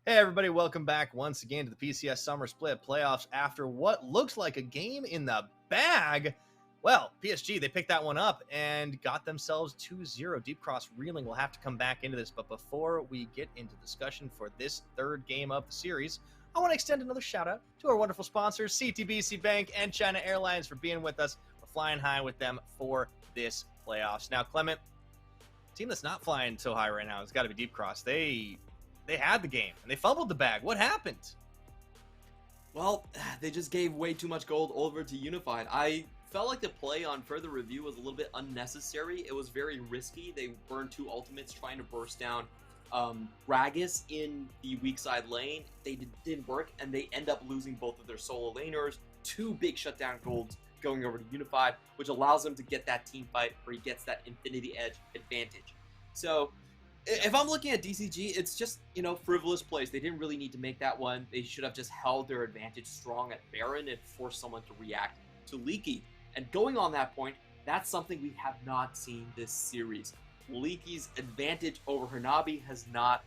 Hey everybody, welcome back once again to the PCS Summer Split Playoffs after what looks like a game in the bag. Well, PSG, they picked that one up and got themselves 2-0. Deep Cross Reeling will have to come back into this, but before we get into discussion for this third game of the series, I want to extend another shout out to our wonderful sponsors, CTBC Bank and China Airlines, for being with us. We're flying high with them for this playoffs. Now, Clement, team that's not flying so high right now has got to be Deep Cross. They had the game, and they fumbled the bag. What happened? Well, they just gave way too much gold over to Unified. I felt like the play on further review was a little bit unnecessary. It was very risky. They burned two ultimates trying to burst down Ragus in the weak side lane. They didn't work, and they end up losing both of their solo laners. Two big shutdown golds going over to Unified, which allows them to get that team fight where he gets that Infinity Edge advantage. So if I'm looking at DCG, it's just, frivolous plays. They didn't really need to make that one. They should have just held their advantage strong at Baron and forced someone to react to Leaky. And going on that point, that's something we have not seen this series. Leaky's advantage over Hanabi has not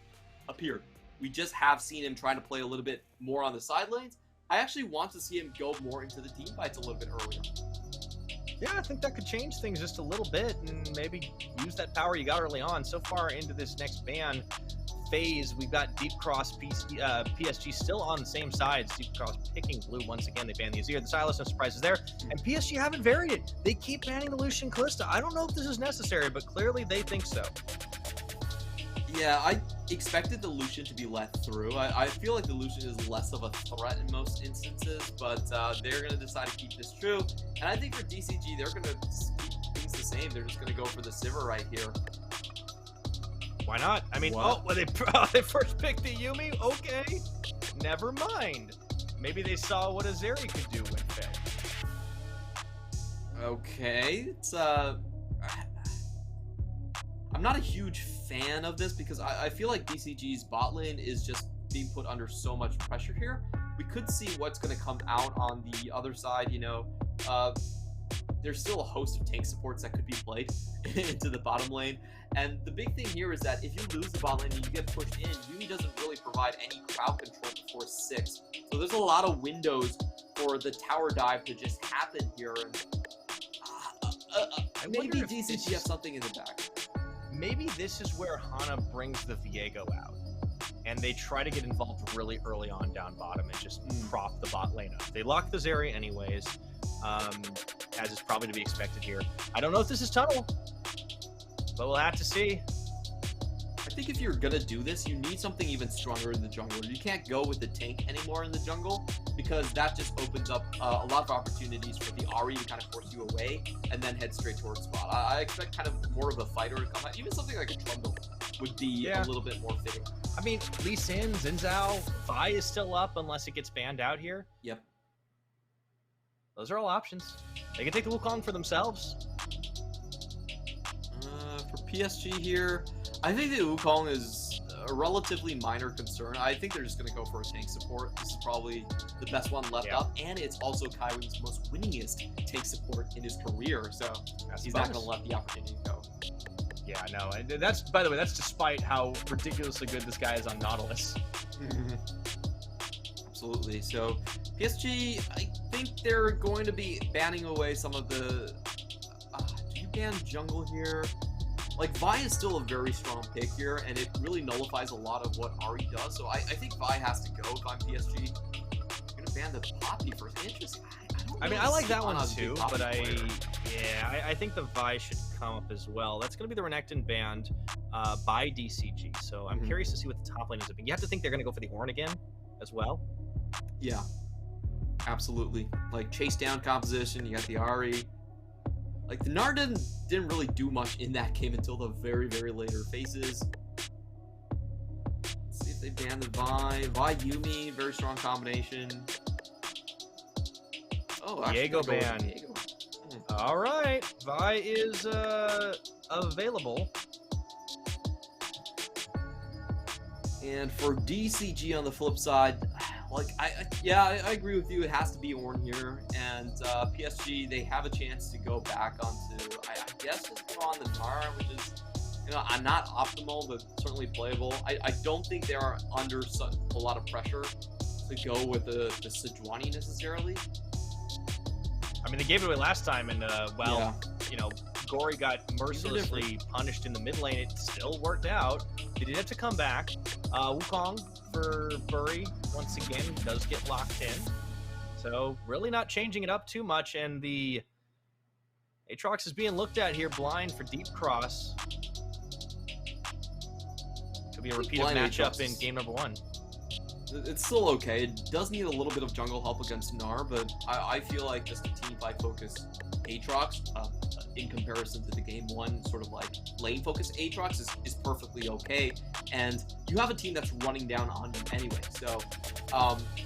appeared. We just have seen him trying to play a little bit more on the side lanes. I actually want to see him go more into the team fights a little bit earlier. Yeah, I think that could change things just a little bit and maybe use that power you got early on. So far into this next ban phase, we've got Deep Cross PSG still on the same sides. Deep Cross picking blue once again. They ban the Azir, the Silas, no surprises there. And PSG haven't varied it. They keep banning the Lucian Kalista. I don't know if this is necessary, but clearly they think so. Yeah, I expected the Lucian to be let through. I feel like the Lucian is less of a threat in most instances, but they're going to decide to keep this true. And I think for DCG, they're going to keep things the same. They're just going to go for the Sivir right here. Why not? I mean, they first picked the Yuumi? Okay, never mind. Maybe they saw what Azeri could do when fed. Okay, it's I'm not a huge fan of this because I feel like DCG's bot lane is just being put under so much pressure here. We could see what's going to come out on the other side. There's still a host of tank supports that could be played into the bottom lane. And the big thing here is that if you lose the bot lane and you get pushed in, Yuumi doesn't really provide any crowd control before 6. So there's a lot of windows for the tower dive to just happen here. And maybe DCG have something in the back. Maybe this is where Hana brings the Viego out, and they try to get involved really early on down bottom and just prop the bot lane up. They lock the Zeri anyways, as is probably to be expected here. I don't know if this is tunnel, but we'll have to see. I think if you're gonna do this, you need something even stronger in the jungle. You can't go with the tank anymore in the jungle because that just opens up a lot of opportunities for the Ahri to kind of force you away and then head straight towards spot. I expect kind of more of a fighter to come out. Even something like a Trundle would be a little bit more fitting. I mean, Lee Sin, Xin Zhao, Vi is still up unless it gets banned out here. Yep. Those are all options. They can take the Wukong for themselves. For PSG here, I think the Wukong is a relatively minor concern. I think they're just going to go for a tank support. This is probably the best one left up, and it's also Kaiwing's most winningest tank support in his career, so he's not going to let the opportunity go. Yeah, no, and that's, by the way, that's despite how ridiculously good this guy is on Nautilus. Absolutely. So PSG, I think they're going to be banning away some of the... do you ban jungle here? Like, Vi is still a very strong pick here, and it really nullifies a lot of what Ahri does. So I think Vi has to go if I'm PSG. I'm going to ban the Poppy first. Interesting. I mean, I like that one too, but I think the Vi should come up as well. That's going to be the Renekton banned by DCG. So I'm curious to see what the top lane is. You have to think they're going to go for the Ornn again as well. Yeah, absolutely. Like, chase down composition, you got the Ahri. Like, the Gnar didn't really do much in that game until the very, very later phases. Let's see if they ban the Vi. Vi Yuumi, very strong combination. Oh, Viego ban. All right, Vi is available. And for DCG on the flip side, like, I agree with you. It has to be Ornn here, and PSG, they have a chance to go back onto, I guess, just go on the Gnar, which is You know, I'm not optimal, but certainly playable. I don't think they are under a lot of pressure to go with the Sejuani necessarily. I mean, they gave it away last time, and you know, Gory got mercilessly punished in the mid lane. It still worked out. They did have to come back. Wukong for Bury once again does get locked in, so really not changing it up too much. And the Aatrox is being looked at here, blind for deep cross. Could be a repeat of matchup in game number 1. It's still okay. It does need a little bit of jungle help against Gnar, but I feel like just a team-fight focus Aatrox, in comparison to the game 1 sort of like lane-focused Aatrox is perfectly okay. And you have a team that's running down on them anyway. So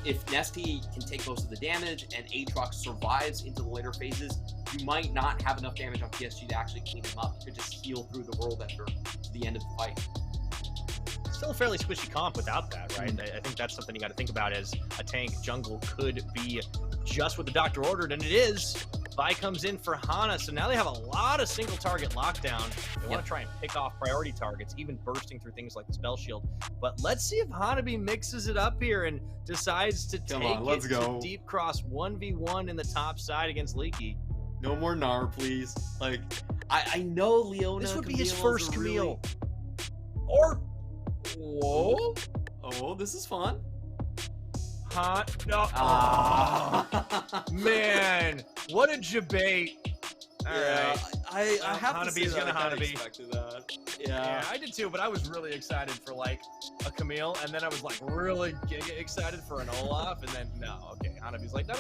if Nesty can take most of the damage and Aatrox survives into the later phases, you might not have enough damage on PSG to actually clean him up. You could just heal through the World Ender to the end of the fight. Still a fairly squishy comp without that, right? I think that's something you got to think about as a tank jungle could be just what the doctor ordered, and it is. Vi comes in for Hana, so now they have a lot of single target lockdown. They want to try and pick off priority targets, even bursting through things like the spell shield. But let's see if Hanabi mixes it up here and decides to take it to deep cross 1v1 in the top side against Leaky. No more Gnar, please. Like, I know Leona. This would be his first Camille. Or whoa! Oh, this is fun. No. Man, what a debate. All right. I have Hanabi to say is gonna I Hanabi. expected that. Yeah, I did too, but I was really excited for like a Camille, and then I was like really giga excited for an Olaf, and then Hanabi's like, no.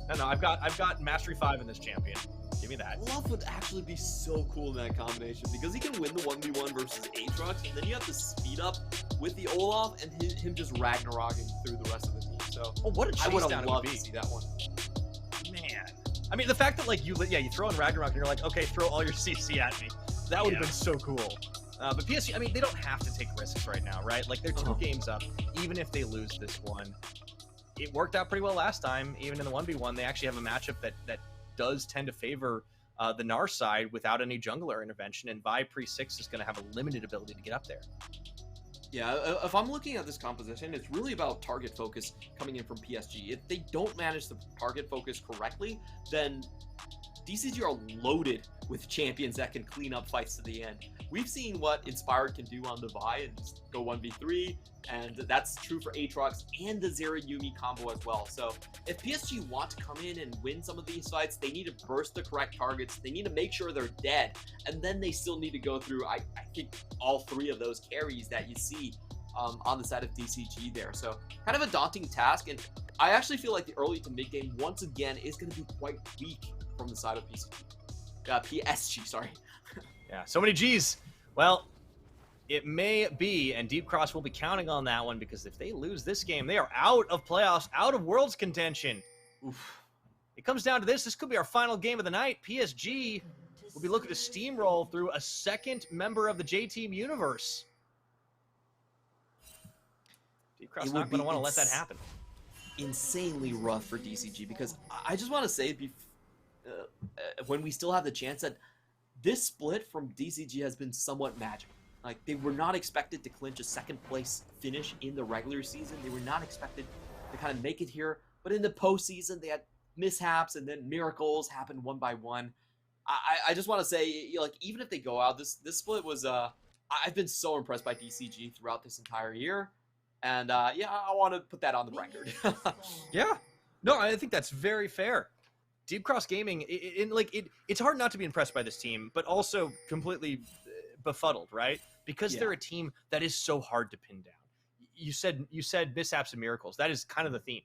I've got Mastery 5 in this champion. Give me that. Olaf would actually be so cool in that combination because he can win the 1v1 versus Aatrox, and then you have to speed up with the Olaf and him just Ragnaroking through the rest of the team. So, what a chase I would down have loved to see that one. Man, I mean, the fact that like you throw in Ragnarok and you're like, okay, throw all your CC at me. That would have been so cool. But PSG, I mean, they don't have to take risks right now, right? Like they're 2 games up. Even if they lose this one, it worked out pretty well last time. Even in the 1v1, they actually have a matchup that does tend to favor the Gnar side without any jungler intervention, and Vi pre-6 is going to have a limited ability to get up there. Yeah, if I'm looking at this composition, it's really about target focus coming in from PSG. If they don't manage the target focus correctly, then DCG are loaded with champions that can clean up fights to the end. We've seen what Inspired can do on the Vi and just go 1v3, and that's true for Aatrox and the Zera Yumi combo as well. So if PSG want to come in and win some of these fights, they need to burst the correct targets, they need to make sure they're dead, and then they still need to go through, I think, all 3 of those carries that you see on the side of DCG there. So kind of a daunting task, and I actually feel like the early to mid game, once again, is going to be quite weak from the side of PSG, sorry. Yeah, so many G's. Well, it may be, and Deep Cross will be counting on that one, because if they lose this game, they are out of playoffs, out of Worlds contention. Oof. It comes down to this. This could be our final game of the night. PSG will be looking to steamroll through a second member of the J-Team universe. Deep Cross not going to want to let that happen. Insanely rough for DCG, because I just want to say, when we still have the chance, that this split from DCG has been somewhat magical. Like, they were not expected to clinch a 2nd place finish in the regular season. They were not expected to kind of make it here. But in the postseason, they had mishaps, and then miracles happened one by one. I just want to say, like, even if they go out, this split was, I've been so impressed by DCG throughout this entire year. And, yeah, I want to put that on the record. Yeah. No, I think that's very fair. Deep Cross Gaming, it's hard not to be impressed by this team, but also completely befuddled, right? Because they're a team that is so hard to pin down. You said mishaps and miracles. That is kind of the theme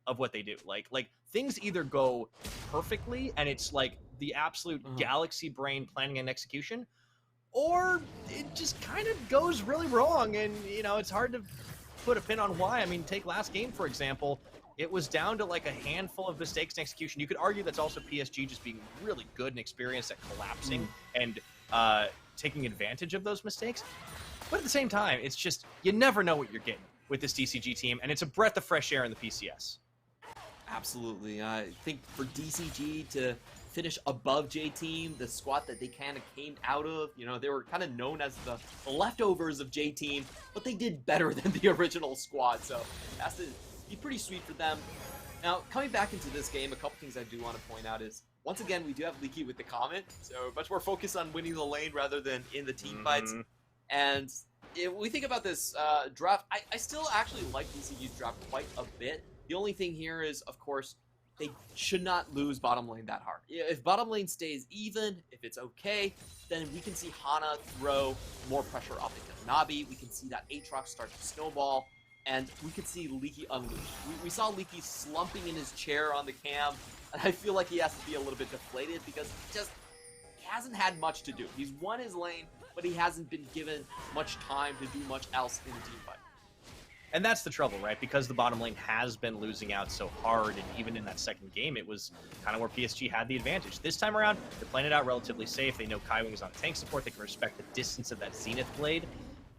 of what they do. Like things either go perfectly and it's like the absolute galaxy brain planning and execution, or it just kind of goes really wrong, and it's hard to put a pin on why. I mean, take last game for example. It was down to like a handful of mistakes in execution. You could argue that's also PSG just being really good and experienced at collapsing and taking advantage of those mistakes. But at the same time, it's just, you never know what you're getting with this DCG team, and it's a breath of fresh air in the PCS. Absolutely. I think for DCG to finish above J-Team, the squad that they kind of came out of. You know, they were kind of known as the leftovers of J-Team, but they did better than the original squad, so that's to be pretty sweet for them. Now, coming back into this game, a couple things I do want to point out is, once again, we do have Leaky with the Comet, so much more focused on winning the lane rather than in the team fights. And if we think about this draft, I still actually like DCG's draft quite a bit. The only thing here is, of course, they should not lose bottom lane that hard. If bottom lane stays even, if it's okay, then we can see Hana throw more pressure up into Nabi. We can see that Aatrox start to snowball, and we could see Leaky unleashed. We saw Leaky slumping in his chair on the cam, and I feel like he has to be a little bit deflated because he hasn't had much to do. He's won his lane, but he hasn't been given much time to do much else in the team fight. And that's the trouble, right? Because the bottom lane has been losing out so hard, and even in that second game, it was kind of where PSG had the advantage. This time around, they're playing it out relatively safe. They know Kaiwing is on tank support. They can respect the distance of that Zenith blade.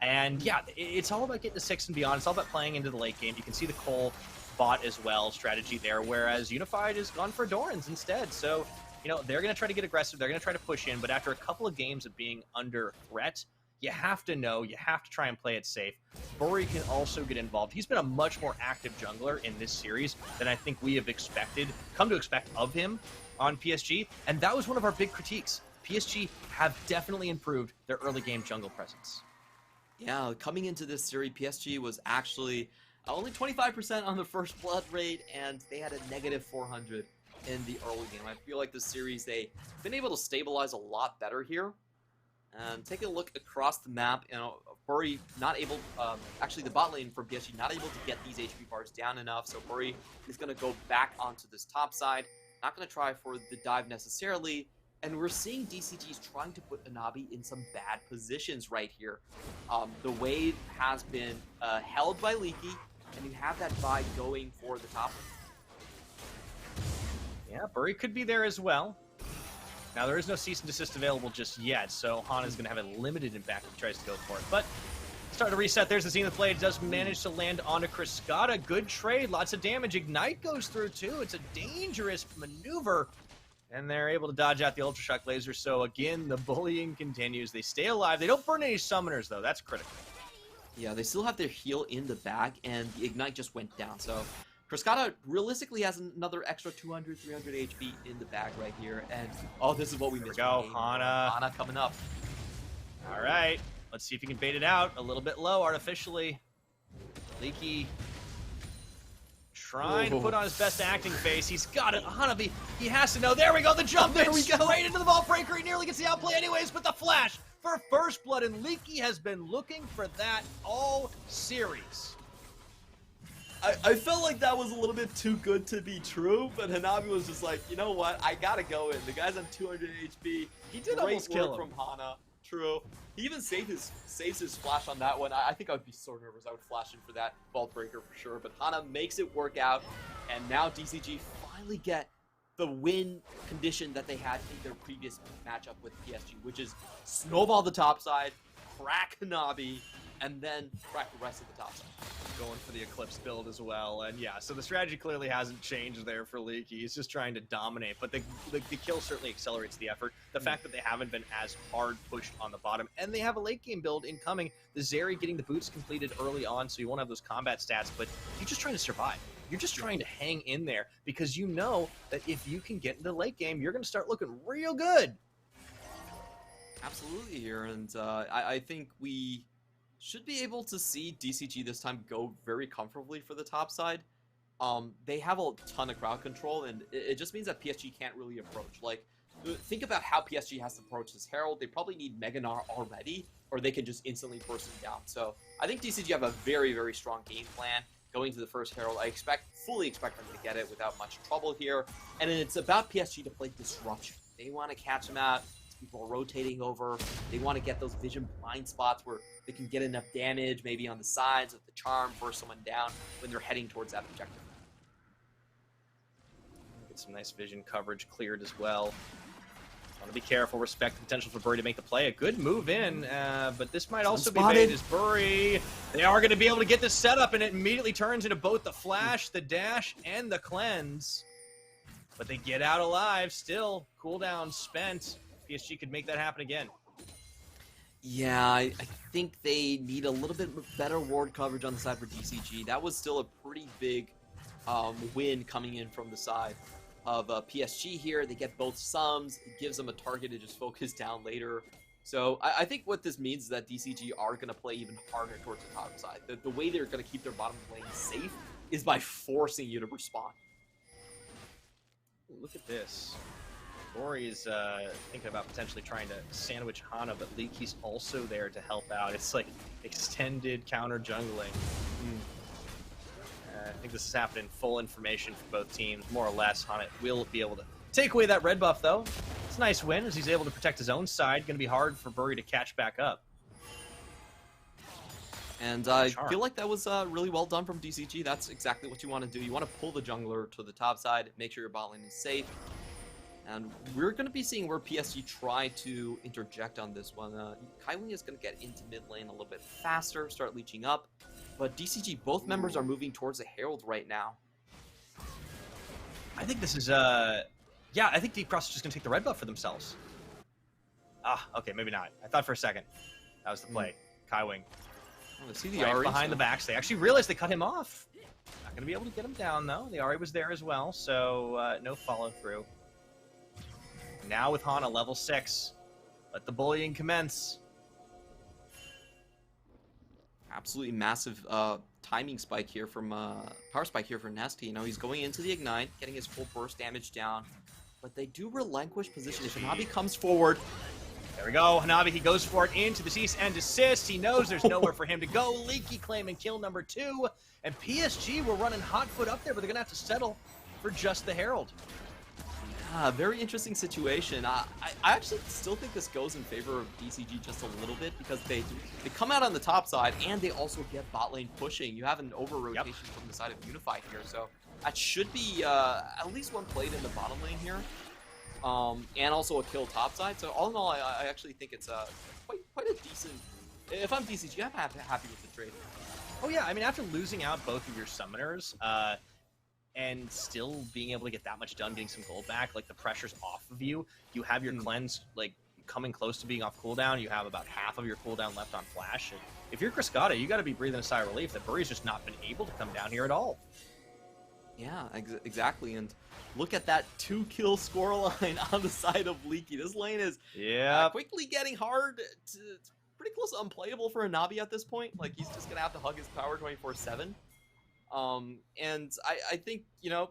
And yeah, it's all about getting to 6 and beyond. It's all about playing into the late game. You can see the Cole bot as well strategy there, whereas Unified has gone for Dorans instead. So, you know, they're going to try to get aggressive. They're going to try to push in. But after a couple of games of being under threat, you have to know, you have to try and play it safe. Bury can also get involved. He's been a much more active jungler in this series than I think we have come to expect of him on PSG. And that was one of our big critiques. PSG have definitely improved their early game jungle presence. Yeah, coming into this series, PSG was actually only 25% on the first blood rate, and they had a negative 400 in the early game. I feel like this series, they've been able to stabilize a lot better here. And taking a look across the map, you know, Bury not able, actually the bot lane for PSG not able to get these HP bars down enough, so Bury is going to go back onto this top side. Not going to try for the dive necessarily, and we're seeing DCG's trying to put Anabi in some bad positions right here. The wave has been held by Leaky, and you have that buy going for the top lane. Yeah, Bury could be there as well. Now, there is no cease and desist available just yet, so Hana's going to have a limited impact if he tries to go for it. But start to reset. There's the Zenith Blade. Does manage to land onto Cascada. Good trade. Lots of damage. Ignite goes through, too. It's a dangerous maneuver. And they're able to dodge out the Ultra Shock laser. So, again, the bullying continues. They stay alive. They don't burn any summoners, though. That's critical. Yeah, they still have their heal in the bag, and the Ignite just went down. So Cascada realistically has another extra 200, 300 HP in the bag right here. And, oh, this is what we missed. There we go, Hana. Hana coming up. All right. Let's see if he can bait it out a little bit low artificially. Leaky trying to put on his best acting face. He's got it. Hanabi, he has to know. There we go, the jump. There we go. Straight into the ball breaker. He nearly gets the outplay anyways, but the flash for first blood. And Leaky has been looking for that all series. I felt like that was a little bit too good to be true, but Hanabi was just like, you know what? I gotta go in. The guy's on 200 HP. He did almost kill him. From Hana. True. He even saves his flash on that one. I think I would be so nervous. I would flash in for that vault breaker for sure. But Hana makes it work out, and now DCG finally get the win condition that they had in their previous matchup with PSG, which is snowball the top side, crack Hanabi, and then crack the rest of the top side. Going for the Eclipse build as well, and yeah, so the strategy clearly hasn't changed there for Leaky. He's just trying to dominate, but the kill certainly accelerates the effort. The fact that they haven't been as hard pushed on the bottom, and they have a late game build incoming. The Zeri getting the boots completed early on, so you won't have those combat stats, but you're just trying to survive. You're just trying to hang in there, because you know that if you can get into the late game, you're going to start looking real good. Absolutely here, and I think we should be able to see DCG this time go very comfortably for the top side. They have a ton of crowd control, and it just means that PSG can't really approach. Like, think about how PSG has to approach this Herald. They probably need Mega Gnar already, or they can just instantly burst him down. So I think DCG have a very, very strong game plan going to the first Herald. I fully expect them to get it without much trouble here. And it's about PSG to play disruption. They want to catch him out. People are rotating over. They want to get those vision blind spots where they can get enough damage, maybe on the sides with the charm, burst someone down when they're heading towards that objective. Get some nice vision coverage cleared as well. Want to be careful, respect the potential for Bury to make the play. A good move in, but this might also be bait as Bury. They are going to be able to get this set up, and it immediately turns into both the flash, the dash, and the cleanse. but they get out alive still. Cooldown spent. PSG could make that happen again. Yeah, I think they need a little bit better ward coverage on the side for DCG. That was still a pretty big win coming in from the side of PSG here. They get both sums. It gives them a target to just focus down later. So I think what this means is that DCG are going to play even harder towards the top side. The way they're going to keep their bottom lane safe is by forcing you to respond. Look at this. Rory is thinking about potentially trying to sandwich Hana, but Leaky's also there to help out. It's like extended counter jungling. I think this is happening full information for both teams, more or less. Hana will be able to take away that red buff, though. It's a nice win as he's able to protect his own side. Going to be hard for Bury to catch back up. And I feel like that was really well done from DCG. That's exactly what you want to do. You want to pull the jungler to the top side, make sure your bot lane is safe. And we're going to be seeing where PSG try to interject on this one. Kaiwing is going to get into mid lane a little bit faster, start leeching up. But DCG, both members are moving towards the Herald right now. I think this is, yeah, I think Deep Cross is just going to take the red buff for themselves. Ah, okay, maybe not. I thought for a second that was the play. Kaiwing. Oh, see the right Ahri behind the backs. They actually realized they cut him off. Not going to be able to get him down, though. The Ahri was there as well, so no follow-through. Now with Hana, level 6. Let the bullying commence. Absolutely massive timing spike here from power spike here for Nesty. You know, he's going into the Ignite, getting his full burst damage down, but they do relinquish position. If Hanabi comes forward, there we go. Hanabi, he goes for it into the cease and desist. He knows there's nowhere for him to go. Leaky claiming kill number 2, and PSG were running hot foot up there, but they're gonna have to settle for just the Herald. Very interesting situation. I actually still think this goes in favor of DCG just a little bit because they come out on the top side and they also get bot lane pushing. You have an over-rotation from the side of Unify here, so that should be at least one played in the bottom lane here. And also a kill top side. So all in all, I actually think it's quite a decent... If I'm DCG, I'm happy with the trade. Oh yeah, I mean, after losing out both of your summoners, and still being able to get that much done, getting some gold back, like the pressure's off of you. You have your cleanse like coming close to being off cooldown. You have about half of your cooldown left on flash. And if you're Cascada, you got to be breathing a sigh of relief that Bury's just not been able to come down here at all. Yeah, exactly. And look at that 2-kill scoreline on the side of Leaky. This lane is quickly getting hard. It's pretty close to unplayable for Hanabi at this point. Like, he's just gonna have to hug his power 24/7. And I think, you know,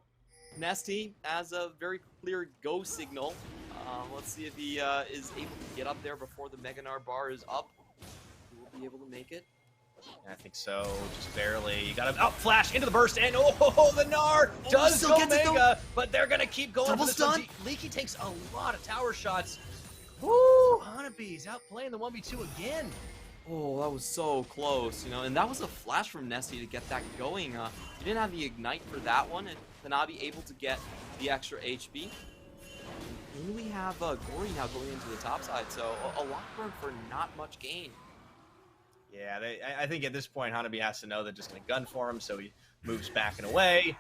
Nesty has a very clear go signal. Let's see if he is able to get up there before the Meganar bar is up. He will be able to make it. I think so, just barely. You got to flash into the burst, and oh, the Gnar does go mega, but they're gonna keep going. Double stun. Leaky takes a lot of tower shots. Woo! Hanabi's outplaying the 1v2 again. Oh, that was so close, you know, and that was a flash from Nesty to get that going. He didn't have the ignite for that one, and Hanabi able to get the extra HP. And we have Gory now going into the top side, so a lot burn for not much gain. Yeah, I think at this point, Hanabi has to know they're just going to gun for him, so he moves back and away.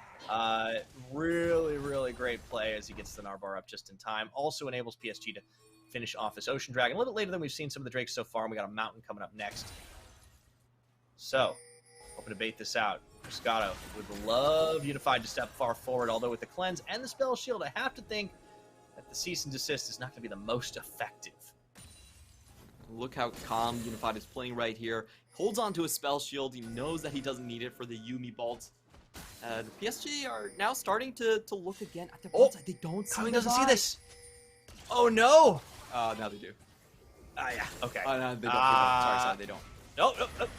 Really, really great play as he gets the Gnar bar up just in time. Also enables PSG to finish off this Ocean Dragon a little bit later than we've seen some of the Drakes so far, and we got a Mountain coming up next. So, hoping to bait this out. Moscato would love Unified to step far forward, although with the Cleanse and the Spell Shield, I have to think that the Cease and Desist is not going to be the most effective. Look how calm Unified is playing right here. Holds on to his Spell Shield. He knows that he doesn't need it for the Yumi Bolt. PSG are now starting to look again at their bolt side. They don't see doesn't see this. Oh, no. Now they do. Yeah, okay. No, they don't. Sorry, they don't. Nope.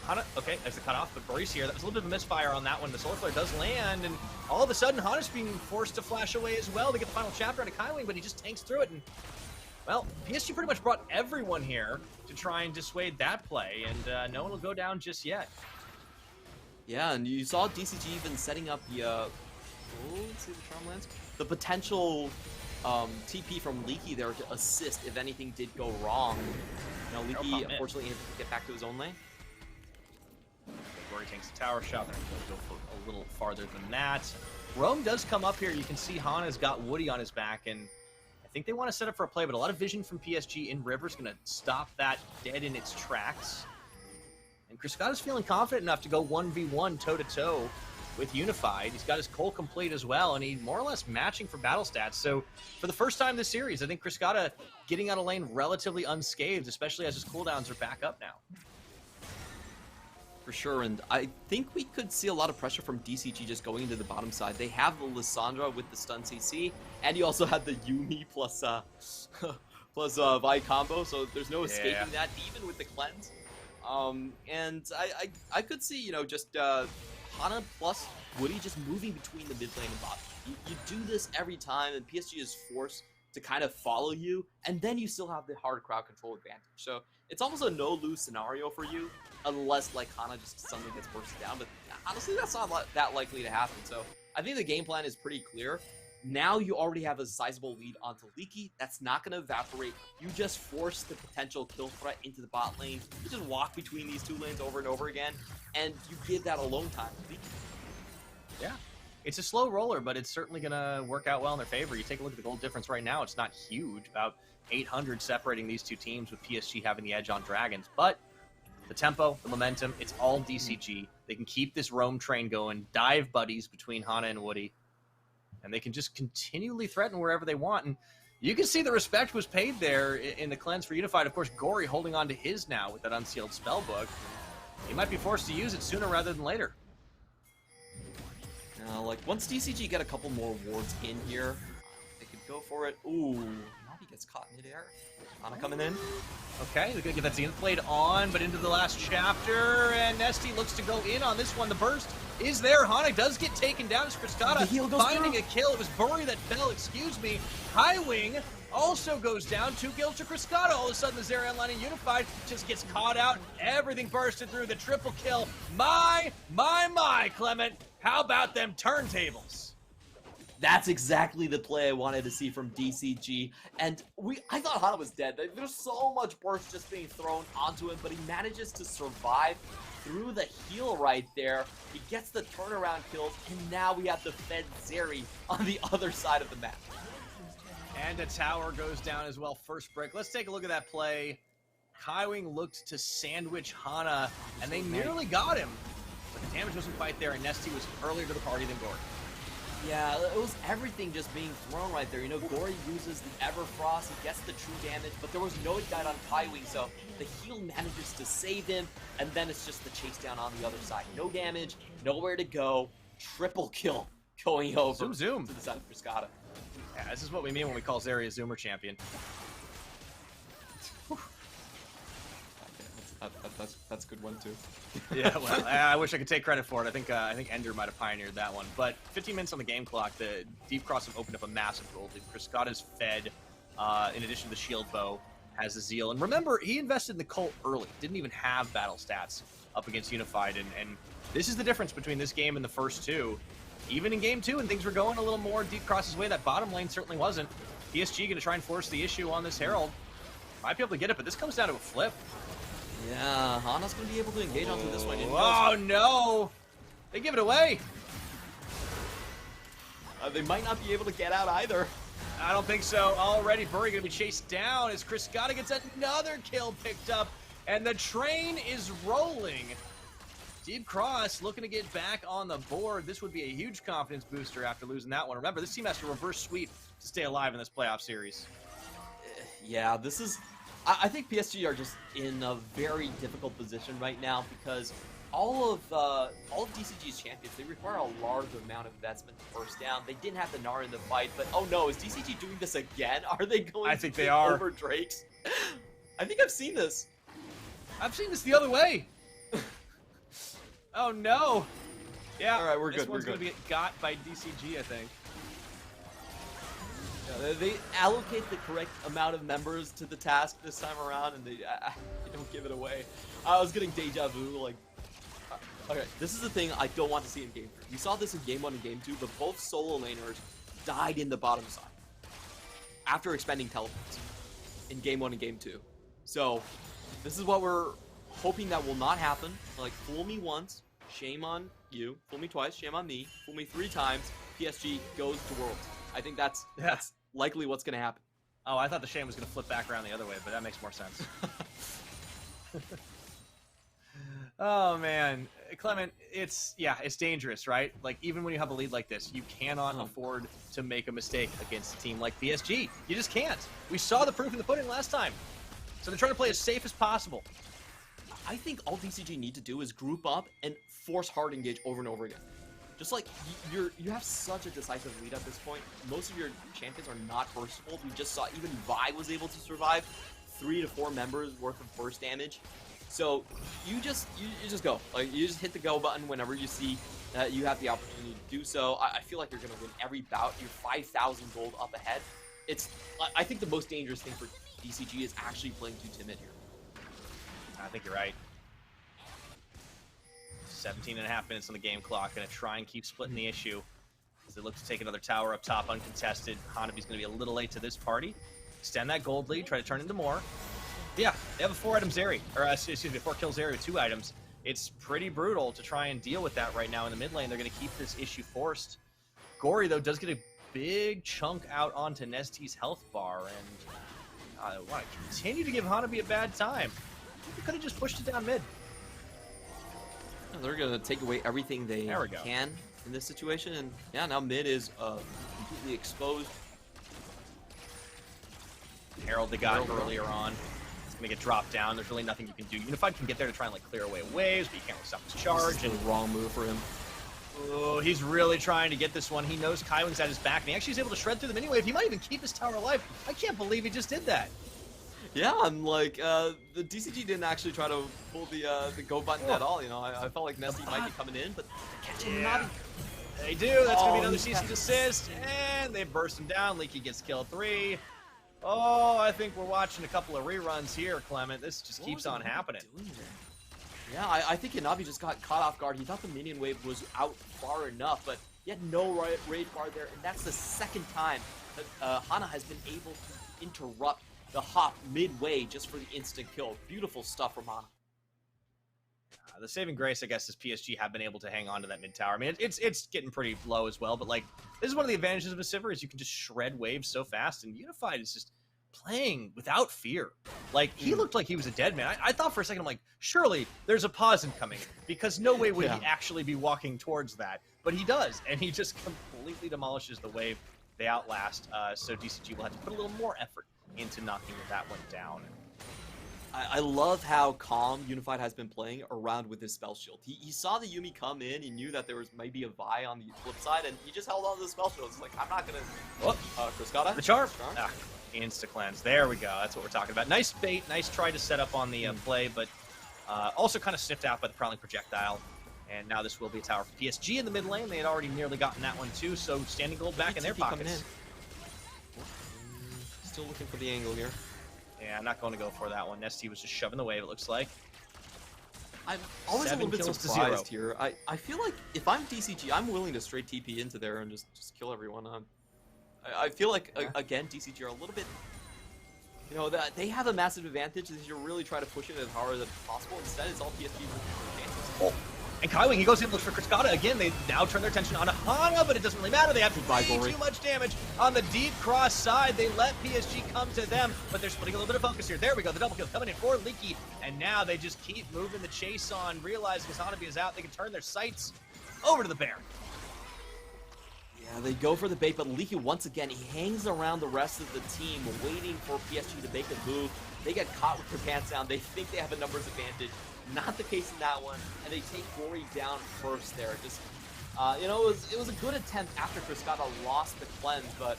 Hana, okay, there's the cutoff, but Boris here. That was a little bit of a misfire on that one. The Solar Flare does land, and all of a sudden, Hana's being forced to flash away as well to get the final chapter out of Kaiwing, but he just tanks through it. And, well, PSG pretty much brought everyone here to try and dissuade that play, and no one will go down just yet. Yeah, and you saw DCG even setting up the, let's see the Charm Lance. The potential TP from Leaky there to assist if anything did go wrong. You know, Leaky unfortunately had to get back to his own lane. Gory takes the tower shot. They're going to go for a little farther than that. Rome does come up here. You can see Hana's got Woody on his back, and I think they want to set up for a play, but a lot of vision from PSG in River's going to stop that dead in its tracks. And Criscata's feeling confident enough to go 1v1 toe-to-toe with Unified. He's got his Cole complete as well, and he's more or less matching for battle stats. So for the first time this series, I think Criscata getting out of lane relatively unscathed, especially as his cooldowns are back up now. For sure, and I think we could see a lot of pressure from DCG just going into the bottom side. They have the Lissandra with the stun CC, and you also have the Yumi plus Vi combo, so there's no escaping that, even with the cleanse. And I could see, you know, just Hana plus Woody just moving between the mid lane and bottom. You do this every time, and PSG is forced to kind of follow you, and then you still have the hard crowd control advantage. So it's almost a no-lose scenario for you, unless like Hana just suddenly gets bursted down. But honestly, that's not that likely to happen. So I think the game plan is pretty clear. Now you already have a sizable lead onto Leaky. That's not going to evaporate. You just force the potential kill threat into the bot lane. You just walk between these two lanes over and over again, and you give that alone time to Leaky. Yeah. It's a slow roller, but it's certainly going to work out well in their favor. You take a look at the gold difference right now. It's not huge, about 800 separating these two teams, with PSG having the edge on Dragons. But the tempo, the momentum, it's all DCG. They can keep this roam train going, dive buddies between Hana and Woody, and they can just continually threaten wherever they want. And you can see the respect was paid there in the cleanse for Unified. Of course, Gory holding on to his now with that unsealed spellbook. He might be forced to use it sooner rather than later. Like, once DCG get a couple more wards in here, they could go for it. Ooh, Navi gets caught midair. Hana coming in. Okay, they're going to get that Zenith Blade on, but into the last chapter, and Nesty looks to go in on this one. The burst is there. Hana does get taken down as Criscata finding a kill. It was Bury that fell, excuse me. High Wing also goes down. 2 kills to Criscata. All of a sudden, the Zerion line in Unified just gets caught out. Everything bursted through. The triple kill. My, Clement. How about them turntables? That's exactly the play I wanted to see from DCG. And I thought Hana was dead. There's so much burst just being thrown onto him, but he manages to survive through the heal right there. He gets the turnaround kills, and now we have the Fed Zeri on the other side of the map. And a tower goes down as well. First break. Let's take a look at that play. Kaiwing looked to sandwich Hana, and they nearly got him. But the damage wasn't quite there, and Nesty was earlier to the party than Gory. Yeah, it was everything just being thrown right there. You know, Gory uses the Everfrost, he gets the true damage, but there was no Ignite on Kaiwing, so the heal manages to save him, and then it's just the chase down on the other side. No damage, nowhere to go, triple kill going over zoom. To the side of Criscata. Yeah, this is what we mean when we call Zeri a Zoomer champion. That's a good one too. Yeah, well, I wish I could take credit for it. I think Ender might have pioneered that one. But 15 minutes on the game clock, the Deep Cross have opened up a massive gold lead. Criscata's fed, in addition to the shield bow, has the zeal. And remember, he invested in the cult early. Didn't even have battle stats up against Unified. And this is the difference between this game and the first two. Even in game 2, and things were going a little more Deep Cross's way, that bottom lane certainly wasn't. PSG going to try and force the issue on this Herald. Might be able to get it, but this comes down to a flip. Yeah, Hana's going to be able to engage onto this one. Oh, no! They give it away! They might not be able to get out either. I don't think so. Already, Bury going to be chased down as Criscata gets another kill picked up, and the train is rolling. Deep Cross looking to get back on the board. This would be a huge confidence booster after losing that one. Remember, this team has to reverse sweep to stay alive in this playoff series. Yeah, this is... I think PSG are just in a very difficult position right now because all of DCG's champions, they require a large amount of investment to burst down. They didn't have the Nara in the fight, but oh no, is DCG doing this again? Are they going I think they are. Over Drakes? I think I've seen this. I've seen this the other way. Oh no. Yeah, all right, we're this good. one's going to be got by DCG, I think. Yeah, they allocate the correct amount of members to the task this time around, and they don't give it away. I was getting deja vu, like... okay, this is the thing I don't want to see in Game 3. We saw this in Game 1 and Game 2, but both solo laners died in the bottom side after expending teleports in Game 1 and Game 2. So, this is what we're hoping that will not happen. Like, fool me once, Shame on you. Fool me twice. Shame on me. Fool me 3 times. PSG goes to Worlds. I think that's likely what's going to happen. Oh, I thought the shame was going to flip back around the other way, but that makes more sense. Oh man, Clement, it's dangerous, right? Like, even when you have a lead like this, you cannot afford to make a mistake against a team like PSG. You just can't. We saw the proof in the pudding last time. So they're trying to play as safe as possible. I think all DCG need to do is group up and force hard engage over and over again. Just like you have such a decisive lead at this point. Most of your champions are not burstable. We just saw even Vi was able to survive 3 to 4 members worth of burst damage. So you just go. Like, you just hit the go button whenever you see that you have the opportunity to do so. I feel like you're gonna win every bout. You're 5,000 gold up ahead. I think the most dangerous thing for DCG is actually playing too timid here. I think you're right. 17.5 minutes on the game clock. Gonna try and keep splitting the issue as they look to take another tower up top uncontested. Hanabi's gonna be a little late to this party. Extend that gold lead, try to turn into more. Yeah, they have a 4-item Zeri, or excuse me, 4-kill Zeri with 2 items. It's pretty brutal to try and deal with that right now in the mid lane. They're going to keep this issue forced. Gory, though, does get a big chunk out onto Nesti's health bar, and I want to continue to give Hanabi a bad time. They could have just pushed it down mid. They're going to take away everything they can in this situation, and yeah, now mid is completely exposed. Herald they got earlier on. Gonna get dropped down. There's really nothing you can do. Unified can get there to try and like clear away waves, but you can't really stop his charge. This is the wrong move for him. Oh, he's really trying to get this one. He knows Kaiwing's at his back, and he actually is able to shred through them anyway. If he might even keep his tower alive. I can't believe he just did that. Yeah, I'm like, the DCG didn't actually try to pull the go button at all. You know, I felt like Nesti might be coming in, but catching Navi. They do. That's gonna be another CC's assist, and they burst him down. Leaky gets killed 3. Oh, I think we're watching a couple of reruns here, Clement. This just keeps on happening. Yeah, I think Inabi just got caught off guard. He thought the minion wave was out far enough, but he had no raid bar there, and that's the second time that Hana has been able to interrupt the hop midway just for the instant kill. Beautiful stuff from Hana. The saving grace, I guess, is PSG have been able to hang on to that mid tower. I mean, it's getting pretty low as well, but like, this is one of the advantages of a Sivir is you can just shred waves so fast, and Unified is just playing without fear. Like, he looked like he was a dead man. I thought for a second, I'm like, surely there's a pause incoming, because no way would he actually be walking towards that. But he does, and he just completely demolishes the wave. They outlast, so DCG will have to put a little more effort into knocking that one down. I love how calm Unified has been playing around with his spell shield. He saw the Yuumi come in, he knew that there was maybe a Vi on the flip side, and he just held on to the spell shield. It's like, I'm not gonna... Cryscata? The charm! Insta-cleanse. There we go. That's what we're talking about. Nice bait, nice try to set up on the play, but also kind of sniffed out by the Prowling Projectile. And now this will be a tower for PSG in the mid lane. They had already nearly gotten that one too, so standing gold back in their pockets. Still looking for the angle here. Yeah, I'm not going to go for that one. Nesti was just shoving the wave, it looks like. I'm always a little bit surprised here. I feel like if I'm DCG, I'm willing to straight TP into there and just kill everyone. I feel like, again, DCG are a little bit... You know, they have a massive advantage. They should really try to push it as hard as possible. Instead, it's all PSG chances. Oh. And Kaiwing, he goes in, looks for Cryscata again. They now turn their attention on Hana, but it doesn't really matter. They have way too much damage on the deep cross side. They let PSG come to them, but they're splitting a little bit of focus here. There we go, the double kill coming in for Leaky. And now they just keep moving the chase on, realizing as Hanabi is out, they can turn their sights over to the Baron. Yeah, they go for the bait, but Leaky, once again, he hangs around the rest of the team, waiting for PSG to make a move. They get caught with their pants down. They think they have a numbers advantage. Not the case in that one, and they take Gory down first there. Just, you know, it was a good attempt after Cryscata lost the cleanse, but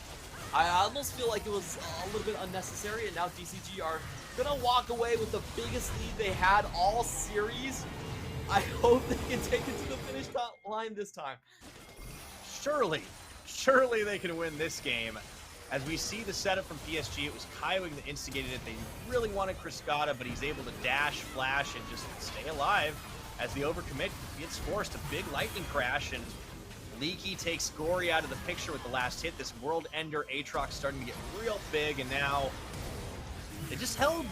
I almost feel like it was a little bit unnecessary, and now DCG are gonna walk away with the biggest lead they had all series. I hope they can take it to the finish line this time. Surely they can win this game. As we see the setup from PSG, it was Kaiwing that instigated it. They really wanted Cryscata, but he's able to dash, flash, and just stay alive. As the overcommit gets forced, a big lightning crash, and Leaky takes Gory out of the picture with the last hit. This World Ender Aatrox starting to get real big, and now they just held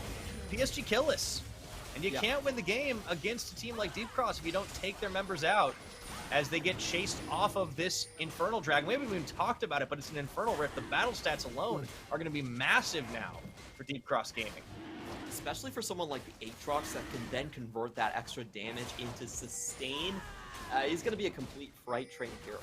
PSG killless. And you can't win the game against a team like Deep Cross if you don't take their members out as they get chased off of this Infernal Dragon. We haven't even talked about it, but it's an Infernal Rift. The battle stats alone are going to be massive now for Deep Cross Gaming. Especially for someone like the Aatrox that can then convert that extra damage into sustain. He's going to be a complete fright train hero.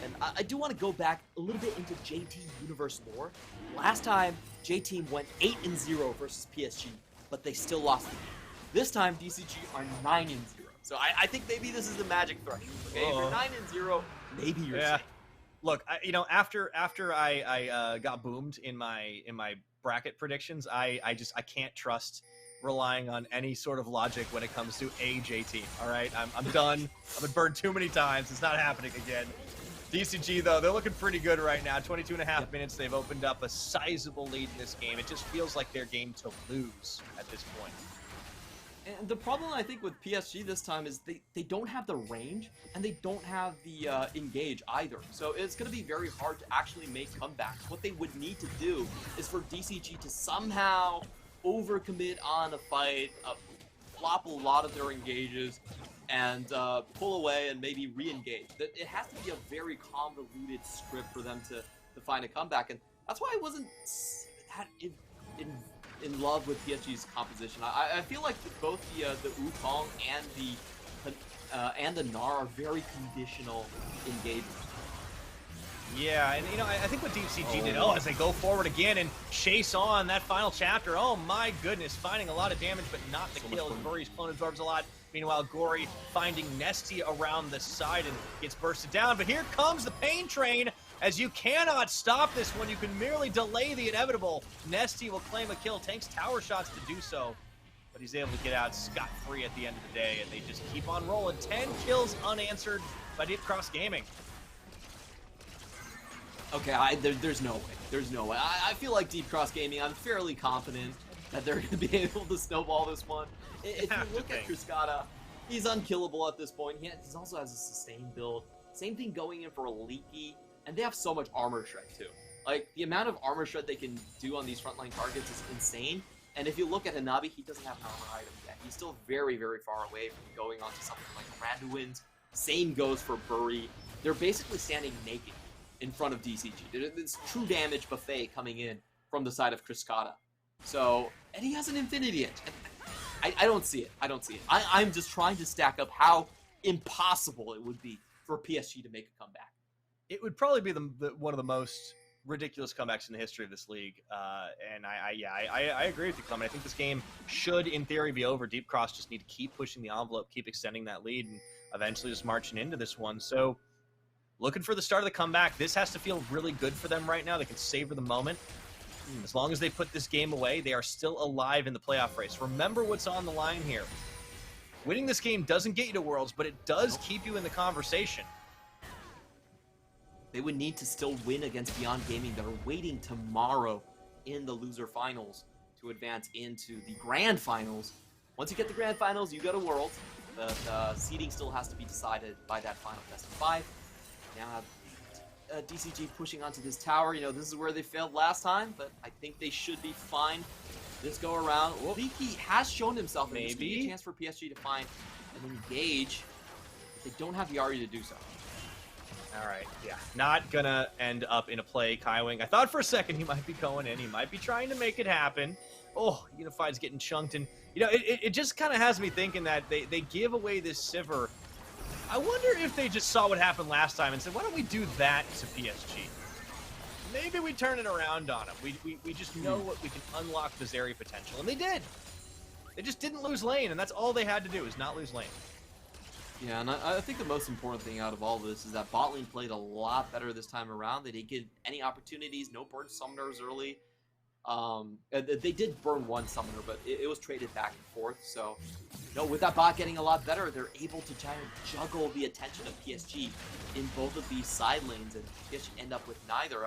And I do want to go back a little bit into JT Universe lore. Last time, J-Team went 8-0 versus PSG, but they still lost the game. This time, DCG are 9-0. So I think maybe this is the magic threshold. Okay, if you're 9-0, maybe you're safe. Look, after I got boomed in my bracket predictions, I can't trust relying on any sort of logic when it comes to a J team. All right, I'm done. I've been burned too many times. It's not happening again. DCG though, they're looking pretty good right now. 22.5 minutes. They've opened up a sizable lead in this game. It just feels like their game to lose at this point. And the problem I think with PSG this time is they don't have the range and they don't have the engage either. So it's going to be very hard to actually make comebacks. What they would need to do is for DCG to somehow overcommit on a fight, flop a lot of their engages, and pull away and maybe re-engage. It has to be a very convoluted script for them to find a comeback. And that's why I wasn't in love with PSG's composition. I feel like both the Wukong and the Gnar are very conditional engagements. Yeah, and I think what DCG did, as they go forward again and chase on that final chapter, oh my goodness, finding a lot of damage, but not the kills. Gory's clone absorbs a lot. Meanwhile, Gory finding Nesty around the side and gets bursted down. But here comes the pain train, as you cannot stop this one. You can merely delay the inevitable. Nesty will claim a kill, tanks tower shots to do so, but he's able to get out scot-free at the end of the day, and they just keep on rolling. 10 kills unanswered by Deep Cross Gaming. Okay, there's no way. There's no way. I feel like Deep Cross Gaming, I'm fairly confident that they're going to be able to snowball this one. If you look at Cruscata, he's unkillable at this point. He also has a sustain build. Same thing going in for a Leaky, and they have so much armor shred too. Like, the amount of armor shred they can do on these frontline targets is insane. And if you look at Hanabi, he doesn't have an armor item yet. He's still very, very far away from going on to something like Randuin's. Same goes for Bury. They're basically standing naked in front of DCG. There's true damage buffet coming in from the side of Cruscata. So, and he has an Infinity Edge. I don't see it. I don't see it. I'm just trying to stack up how impossible it would be for PSG to make a comeback. It would probably be one of the most ridiculous comebacks in the history of this league. And I agree with you, Clement. I think this game should, in theory, be over. Deep Cross just need to keep pushing the envelope, keep extending that lead, and eventually just marching into this one. So, looking for the start of the comeback. This has to feel really good for them right now. They can savor the moment. As long as they put this game away, they are still alive in the playoff race. Remember what's on the line here. Winning this game doesn't get you to Worlds, but it does keep you in the conversation. They would need to still win against Beyond Gaming that are waiting tomorrow in the loser finals to advance into the grand finals. Once you get the grand finals, you go to Worlds. The seeding still has to be decided by that final best of 5. Now DCG pushing onto this tower. This is where they failed last time, but I think they should be fine this go around. Leaky has shown himself, and this could be a chance for PSG to find an engage, but they don't have the Ari to do so. All right, yeah. Not gonna end up in a play, Kaiwing. I thought for a second he might be going in. He might be trying to make it happen. Oh, Unified's getting chunked, and it just kind of has me thinking that they give away this Sivir. I wonder if they just saw what happened last time and said, why don't we do that to PSG? Maybe we turn it around on them. We just know what we can unlock the Zeri potential, and they did. They just didn't lose lane, and that's all they had to do is not lose lane. Yeah, and I think the most important thing out of all this is that bot lane played a lot better this time around. They didn't get any opportunities, no burn summoners early. They did burn one summoner, but it was traded back and forth. So, with that bot getting a lot better, they're able to try and juggle the attention of PSG in both of these side lanes, and PSG end up with neither.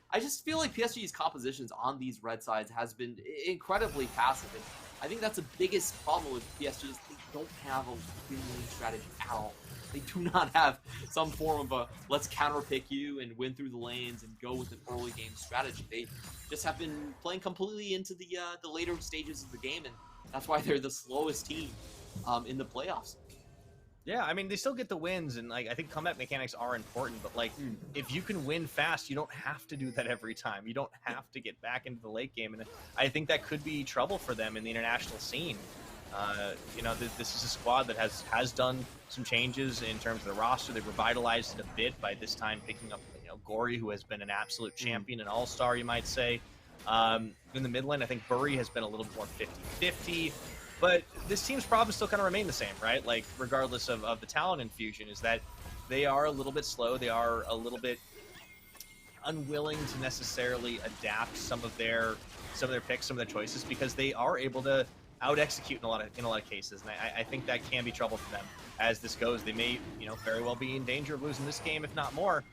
I just feel like PSG's compositions on these red sides has been incredibly passive. And I think that's the biggest problem with PSG is they don't have a win-lane strategy at all. They do not have some form of a let's counterpick you and win through the lanes and go with an early game strategy. They just have been playing completely into the later stages of the game, and that's why they're the slowest team in the playoffs. Yeah, I mean, they still get the wins, and like I think comeback mechanics are important, but like if you can win fast, you don't have to do that every time. You don't have to get back into the late game, and I think that could be trouble for them in the international scene. You know, this is a squad that has done some changes in terms of the roster. They've revitalized it a bit by this time picking up, you know, Gory, who has been an absolute champion, an all-star, you might say. In the mid lane, I think Bury has been a little more 50-50. But this team's problem still kind of remain the same, right? Like, regardless of the talent infusion, is that they are a little bit slow. They are a little bit unwilling to necessarily adapt some of their picks, some of their choices, because they are able to out-execute in a lot of cases. And I think that can be trouble for them as this goes. They may, you know, very well be in danger of losing this game, if not more.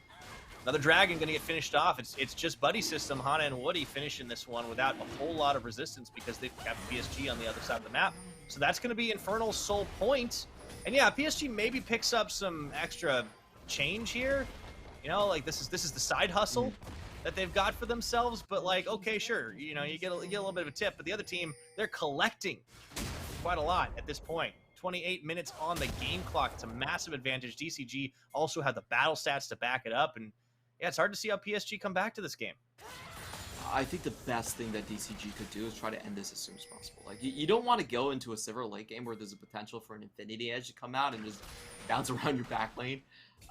Another Dragon going to get finished off. It's just buddy system. Hana and Woody finishing this one without a whole lot of resistance because they've kept PSG on the other side of the map. So that's going to be Infernal's sole point. And yeah, PSG maybe picks up some extra change here. You know, like this is the side hustle that they've got for themselves. But like, okay, sure, you know, you get a little bit of a tip. But the other team, they're collecting quite a lot at this point. 28 minutes on the game clock. It's a massive advantage. DCG also had the battle stats to back it up, and yeah, it's hard to see how PSG come back to this game. I think the best thing that DCG could do is try to end this as soon as possible. Like, you don't want to go into a Sivir late game where there's a potential for an Infinity Edge to come out and just bounce around your back lane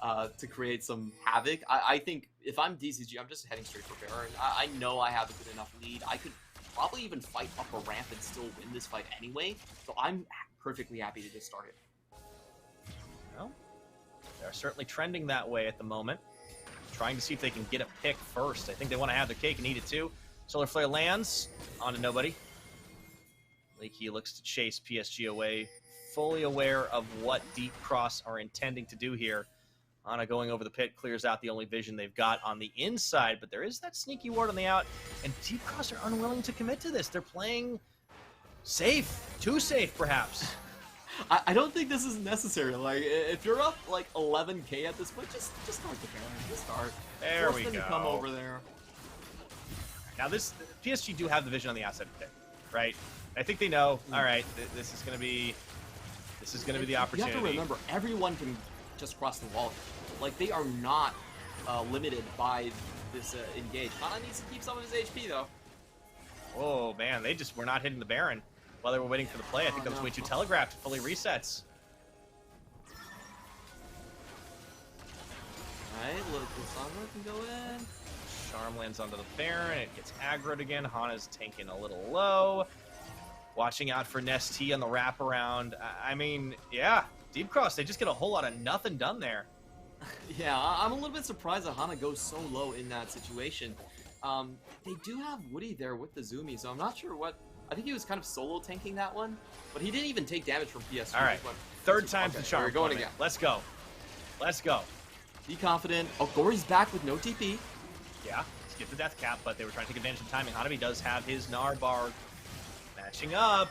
to create some havoc. I think if I'm DCG, I'm just heading straight for Baron. I know I have a good enough lead. I could probably even fight up a ramp and still win this fight anyway. So I'm perfectly happy to just start it. Well, they're certainly trending that way at the moment. Trying to see if they can get a pick first. I think they want to have their cake and eat it too. Solar Flare lands onto nobody. Leaky looks to chase PSG away, fully aware of what Deep Cross are intending to do here. Ana going over the pit clears out the only vision they've got on the inside, but there is that sneaky ward on the out, and Deep Cross are unwilling to commit to this. They're playing safe, too safe perhaps. I don't think this is necessary. Like, if you're up like 11k at this point, just start the Baron. Just start. There we go. To come over there. Now this PSG do have the vision on the outside pit, right? I think they know. All right, this is gonna be the opportunity. You have to remember, everyone can just cross the wall. Like, they are not limited by this engage. Hana needs to keep some of his HP though. Oh man, they just were not hitting the Baron while they were waiting for the play. I think that was way too telegraphed. It fully resets. Alright, look, Lisandro can go in. Charm lands onto the Baron. It gets aggroed again. Hana's tanking a little low. Watching out for Nestea on the wraparound. I mean, yeah, Deep Cross, they just get a whole lot of nothing done there. Yeah, I'm a little bit surprised that Hana goes so low in that situation. They do have Woody there with the Zoomy, so I'm not sure what... I think he was kind of solo tanking that one, but he didn't even take damage from PSG. All right, third time's the charm. We're going again. Let's go. Let's go. Be confident. Oh, Gory's back with no TP. Yeah, skip the death cap, but they were trying to take advantage of timing. Hanabi does have his Gnar bar matching up.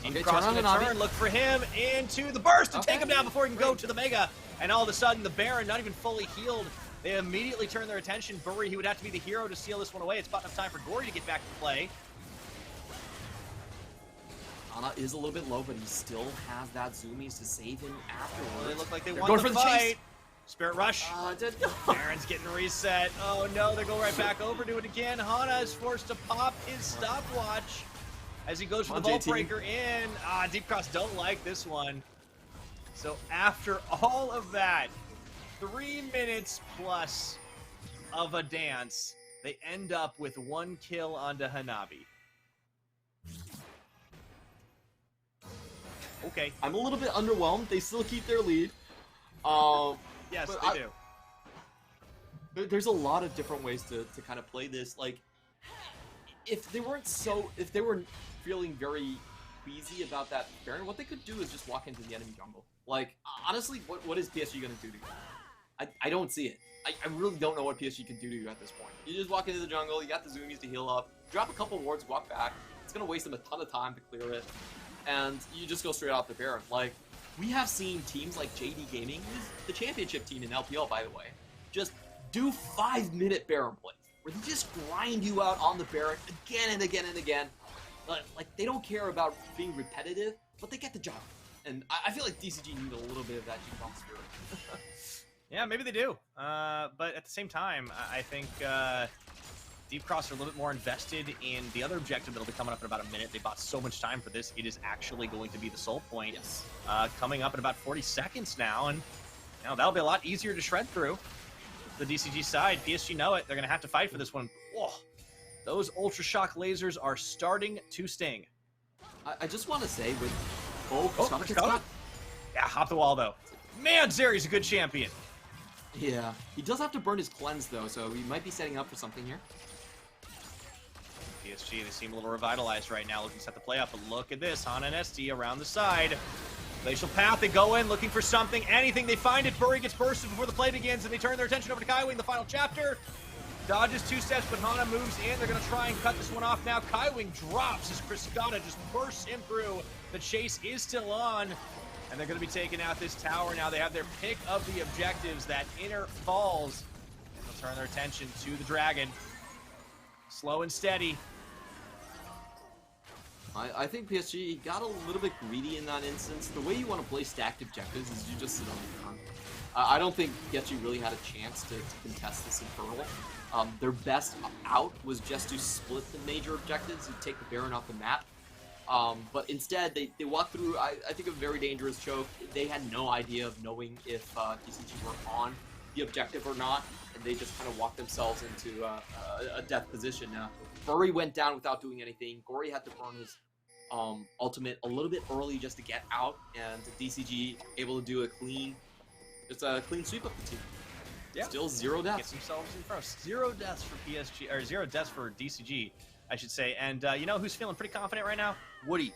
Okay, Cross gonna turn, look for him into the burst to take him down before he can go to the Mega. And all of a sudden, the Baron, not even fully healed, they immediately turn their attention. Bury, he would have to be the hero to steal this one away. It's about enough time for Gory to get back to play. Ana is a little bit low, but he still has that Zoomies to save him afterwards. They look like they're going for the fight. Chase. Spirit Rush. Baron's getting reset. Oh no, they're going right back over to it again. Hana is forced to pop his stopwatch as he goes for the Vault Breaker in. Deep Cross don't like this one. So after all of that, 3 minutes plus of a dance, they end up with 1 kill onto Hanabi. Okay. I'm a little bit underwhelmed. They still keep their lead. Yes, they do. There's a lot of different ways to kind of play this. Like, if they weren't feeling very queasy about that Baron, what they could do is just walk into the enemy jungle. Like, honestly, what is PSG going to do to you? I don't see it. I really don't know what PSG can do to you at this point. You just walk into the jungle, you got the Zoomies to heal up, drop a couple wards, walk back. It's going to waste them a ton of time to clear it. And you just go straight off the Baron. Like, we have seen teams like JD Gaming, who's the championship team in LPL, by the way, just do 5-minute Baron plays, where they just grind you out on the Baron again and again and again. Like, they don't care about being repetitive, but they get the job. And I feel like DCG need a little bit of that G-Bomb spirit. Yeah, maybe they do. But at the same time, I think Deep Cross are a little bit more invested in the other objective that'll be coming up in about a minute. They bought so much time for this. It is actually going to be the soul point. Yes. Coming up in about 40 seconds now, and that'll be a lot easier to shred through. The DCG side, PSG know it. They're going to have to fight for this one. Whoa. Those Ultra Shock lasers are starting to sting. I just want to say with... Yeah, hop the wall, though. Man, Zeri's a good champion. Yeah, he does have to burn his cleanse, though, so he might be setting up for something here. PSG, they seem a little revitalized right now, looking to set the play up, but look at this. Hana and SD around the side. Glacial Path, they go in looking for something, anything. They find it. Bury gets bursted before the play begins, and they turn their attention over to Kaiwing, the final chapter. Dodges 2 steps, but Hana moves in. They're going to try and cut this one off now. Kaiwing drops as Criscata just bursts him through. The chase is still on, and they're going to be taking out this tower now. They have their pick of the objectives, that inner falls. They'll turn their attention to the dragon. Slow and steady. I think PSG got a little bit greedy in that instance. The way you want to play stacked objectives is you just sit on the ground. I don't think PSG really had a chance to contest this Infernal. Their best out was just to split the major objectives and take the Baron off the map. But instead, they walked through, I think, a very dangerous choke. They had no idea of knowing if DCG were on the objective or not, and they just kind of walked themselves into a death position. Now, Bury went down without doing anything. Gory had to burn his ultimate a little bit early just to get out, and DCG able to do a clean sweep of the team. Yeah. Still 0 deaths. Gets themselves in front. 0 deaths for PSG, or 0 deaths for DCG, I should say. And you know who's feeling pretty confident right now? Woody.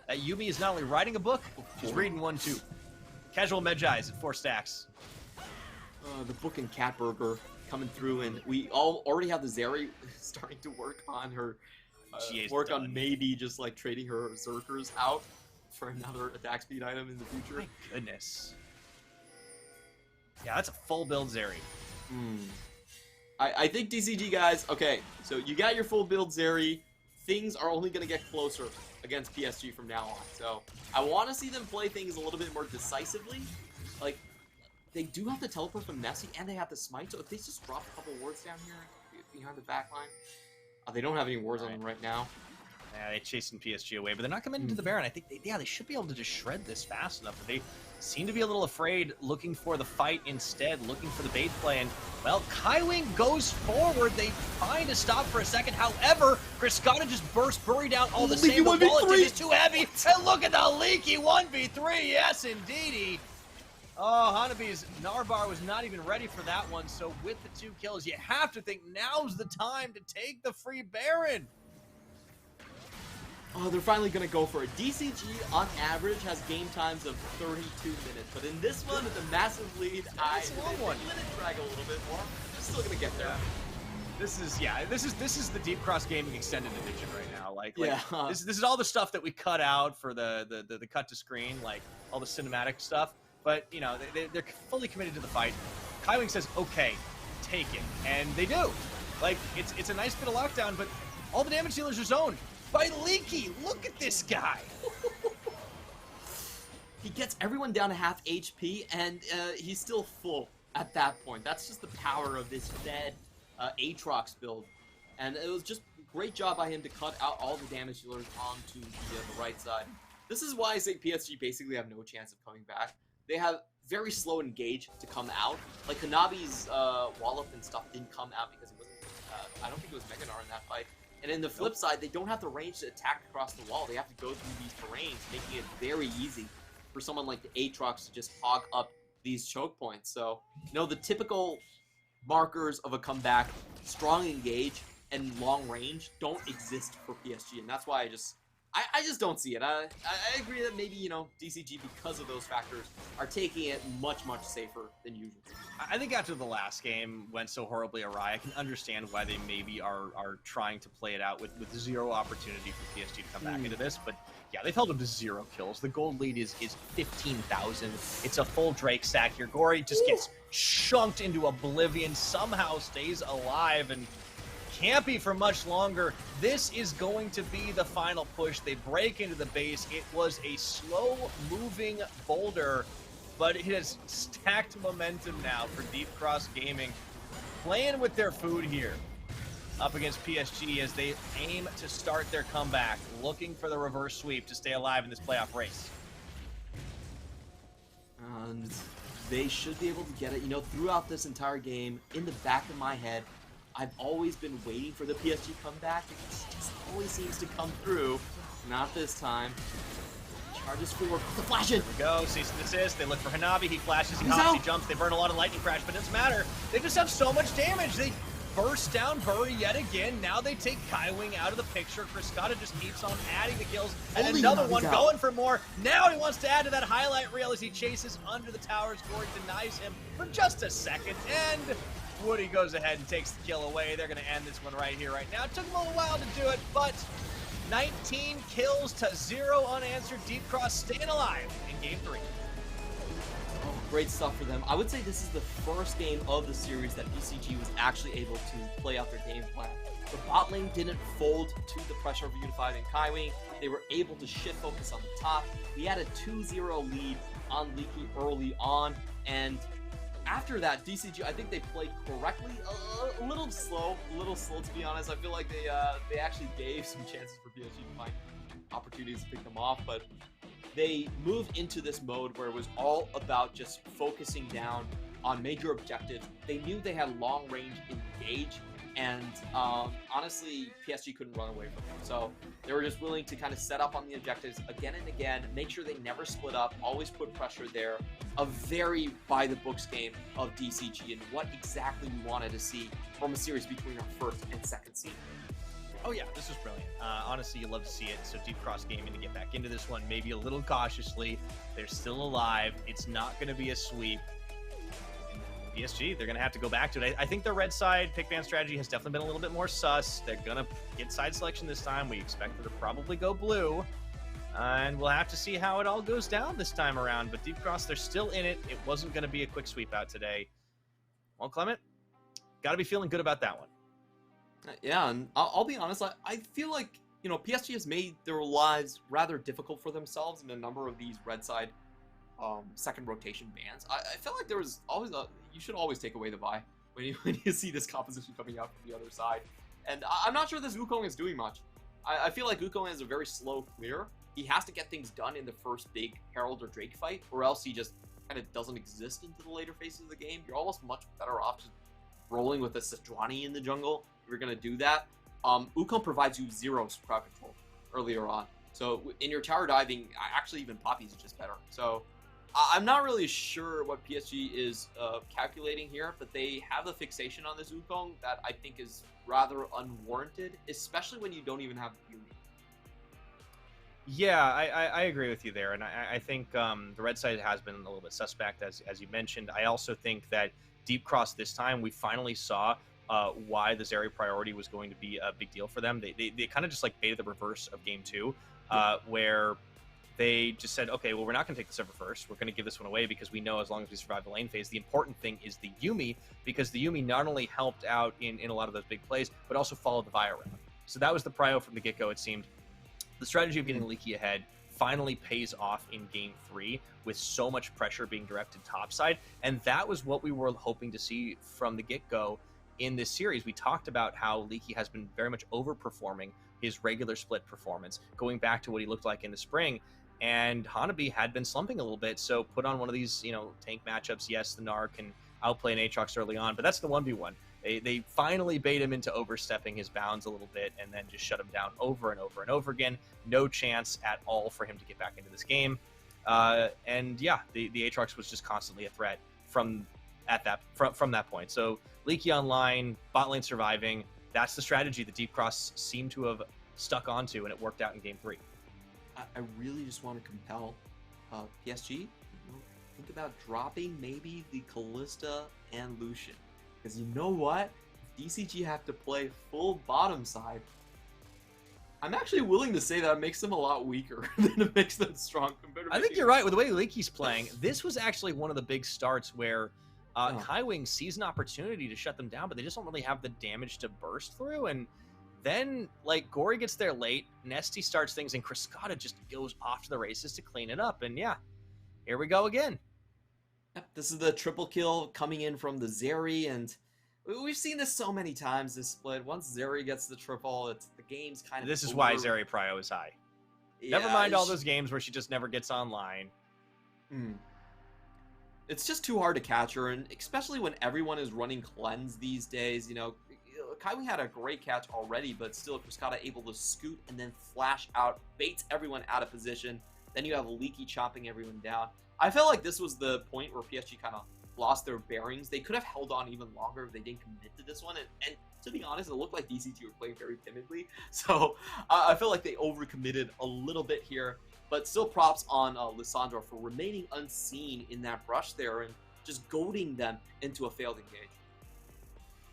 That Yumi is not only writing a book, she's reading one too. Casual Medjai's at 4 stacks. The book and Cat Burger coming through, and we all already have the Zeri starting to work on her. On maybe just like trading her Berserkers out for another attack speed item in the future. My goodness. Yeah, that's a full build Zeri. I think DCG guys, okay, so you got your full build Zeri. Things are only going to get closer against PSG from now on. So I want to see them play things a little bit more decisively. Like, they do have to teleport from Nessie, and they have to smite, so if they just drop a couple wards down here behind the back line. They don't have any wards on them right now. Yeah, they're chasing PSG away, but they're not coming into the Baron. I think, they should be able to just shred this fast enough. But they seem to be a little afraid, looking for the fight instead, looking for the bait play. And, well, Kaiwing goes forward. They find a stop for a second. However, Criscata just bursts Bury down all the same. The bullet is too heavy. And look at the leaky 1v3. Yes, indeedy. Oh, Hanabi's Narbar was not even ready for that one. So with the 2 kills, you have to think now's the time to take the free Baron. Oh, they're finally going to go for it. DCG, on average, has game times of 32 minutes. But in this one, with a massive lead, I let it drag a little bit more. They're still going to get there. This is the Deep Cross Gaming Extended Edition right now. This is all the stuff that we cut out for the cut to screen, like all the cinematic stuff. But, you know, they're fully committed to the fight. Kaiwing says, okay, take it. And they do. Like, it's a nice bit of lockdown, but all the damage dealers are zoned by Leaky. Look at this guy. He gets everyone down to half HP, and he's still full at that point. That's just the power of this fed Aatrox build. And it was just a great job by him to cut out all the damage dealers onto the right side. This is why I say PSG basically have no chance of coming back. They have very slow engage to come out. Like, Hanabi's Wallop and stuff didn't come out because it wasn't, I don't think it was Meganar in that fight. And in the flip side, they don't have the range to attack across the wall. They have to go through these terrains, making it very easy for someone like the Aatrox to just hog up these choke points. So, you know, the typical markers of a comeback, strong engage and long range, don't exist for PSG. And that's why I just I just don't see it. I agree that maybe, DCG, because of those factors, are taking it much, much safer than usual. I think after the last game went so horribly awry, I can understand why they maybe are trying to play it out with zero opportunity for PSG to come back into this. But yeah, they've held them to 0 kills. The gold lead is 15,000. It's a full Drake stack here. Gory just gets chunked into oblivion, somehow stays alive, and can't be for much longer. This is going to be the final push. They break into the base. It was a slow-moving boulder, but it has stacked momentum now for Deep Cross Gaming, playing with their food here up against PSG as they aim to start their comeback, looking for the reverse sweep to stay alive in this playoff race. And they should be able to get it. Throughout this entire game, in the back of my head, I've always been waiting for the PSG comeback. It just always seems to come through. Not this time. Charges forward. The flash in. Here we go. Cease and desist. They look for Hanabi. He flashes, he hops, he jumps. They burn a lot of lightning crash, but it doesn't matter. They just have so much damage. They burst down Bury yet again. Now they take Kaiwing out of the picture. Kriskata just keeps on adding the kills. And Holy another one going for more. Now he wants to add to that highlight reel as he chases under the towers. Gory denies him for just a second. And Woody goes ahead and takes the kill away. They're going to end this one right here, right now. It took them a little while to do it, but 19 kills to 0 unanswered. Deep Cross staying alive in Game 3. Oh, great stuff for them. I would say this is the first game of the series that DCG was actually able to play out their game plan. The bot lane didn't fold to the pressure of Unified and Kaiwing. They were able to shift focus on the top. We had a 2-0 lead on Leaky early on, and after that, DCG, I think they played correctly, a little slow to be honest. I feel like they actually gave some chances for PSG to find opportunities to pick them off, but they moved into this mode where it was all about just focusing down on major objectives. They knew they had long range engage, and honestly, PSG couldn't run away from them. So they were just willing to kind of set up on the objectives again and again, make sure they never split up, always put pressure there. A very by-the-books game of DCG and what exactly we wanted to see from a series between our first and second seed. Oh yeah, this was brilliant. Honestly, you love to see it. So Deep Cross Gaming to get back into this one, maybe a little cautiously. They're still alive. It's not going to be a sweep. PSG, they're going to have to go back to it. I think the red side pick ban strategy has definitely been a little bit more sus. They're going to get side selection this time. We expect them to probably go blue. And we'll have to see how it all goes down this time around. But Deep Cross, they're still in it. It wasn't going to be a quick sweep out today. Well, Clement, got to be feeling good about that one. Yeah, and I'll be honest, I feel like, PSG has made their lives rather difficult for themselves in a number of these red side second rotation bans. I felt like there was always you should always take away the buy when you see this composition coming out from the other side. And I'm not sure this Wukong is doing much. I feel like Wukong is a very slow clear. He has to get things done in the first big Herald or Drake fight, or else he just kind of doesn't exist into the later phases of the game. You're almost much better off just rolling with a Sejuani in the jungle if you're going to do that. Wukong provides you 0 crowd control earlier on. So in your tower diving, actually even Poppy's is just better. So I'm not really sure what PSG is calculating here, but they have a fixation on this Wukong that I think is rather unwarranted, especially when you don't even have the Yumi. Yeah, I agree with you there, and I think the red side has been a little bit suspect, as you mentioned. I also think that Deep Cross this time, we finally saw why the Zeri priority was going to be a big deal for them. They kind of just like baited the reverse of Game 2, where they just said, okay, well, we're not going to take the server first. We're going to give this one away because we know as long as we survive the lane phase, the important thing is the Yumi, because the Yumi not only helped out in a lot of those big plays, but also followed the Vi around. So that was the prio from the get-go, it seemed. The strategy of getting Leaky ahead finally pays off in Game 3 with so much pressure being directed topside, and that was what we were hoping to see from the get-go in this series. We talked about how Leaky has been very much overperforming his regular split performance, going back to what he looked like in the spring, and Hanabi had been slumping a little bit, so put on one of these, tank matchups. Yes, the Narc can outplay an Aatrox early on, but that's the 1v1. They finally bait him into overstepping his bounds a little bit and then just shut him down over and over and over again. No chance at all for him to get back into this game. And yeah, the Aatrox was just constantly a threat from that point. So Leaky online, bot lane surviving, that's the strategy that Deep Cross seemed to have stuck onto, and it worked out in Game 3. I really just want to compel PSG. Think about dropping maybe the Callista and Lucian. Because you know what? If DCG have to play full bottom side, I'm actually willing to say that it makes them a lot weaker than it makes them strong. I think you're right. With the way Leaky's playing, this was actually one of the big starts where Kaiwing sees an opportunity to shut them down, but they just don't really have the damage to burst through. And then, like, Gory gets there late, Nesty starts things, and Cryscata just goes off to the races to clean it up. And yeah, here we go again. Yep, this is the triple kill coming in from the Zeri, and we've seen this so many times, this split. Once Zeri gets the triple, the game's kind of This is over. why Zeri prio is high. Yeah, Never mind all those games where she just never gets online. It's just too hard to catch her, and especially when everyone is running cleanse these days. You know, Kaiwing had a great catch already, but still Cryscata able to scoot and then flash out, baits everyone out of position. Then you have Leaky chopping everyone down. I felt like this was the point where PSG kind of lost their bearings. They could have held on even longer if they didn't commit to this one. And to be honest, it looked like DCG were playing very timidly. So I feel like they overcommitted a little bit here. But still props on Lissandra for remaining unseen in that brush there and just goading them into a failed engage.